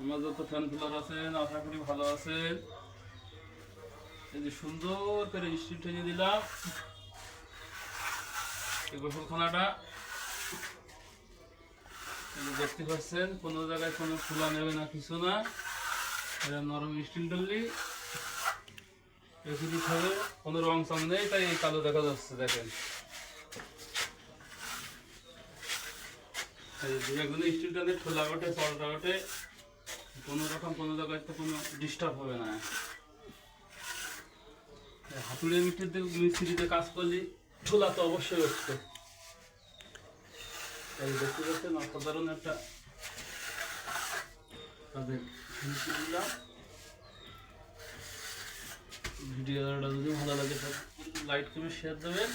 আমার যত fan follower আছেন আশা করি ভালো আছেন। এই যে সুন্দর করে স্টিল টেনে দিলাম এই গোসলখানাটা। দেখতে পাচ্ছেন কোনো জায়গায় কোনো খোলা নেবে না, কিছু না। এটা নরম স্টিল টানলি এসিডি খাবে, কোনো রং চং নেই, তাই এই কালো দেখা যাচ্ছে। দেখেন একজন স্টিল টানে ঠোলা ওঠে, ফলটা ওঠে, কোনো রকম কোনো জায়গায় তো কোনো ডিস্টার্ব হবে না। হাতুড়ে মিস্ত্রিতে কাজ করলে ঠোলা তো অবশ্যই উঠবে। তাই দেখতে পাচ্ছেন অসাধারণ একটা তাদের ভিডিওটা যদি ভালো লাগে লাইক করে শেয়ার দেবেন।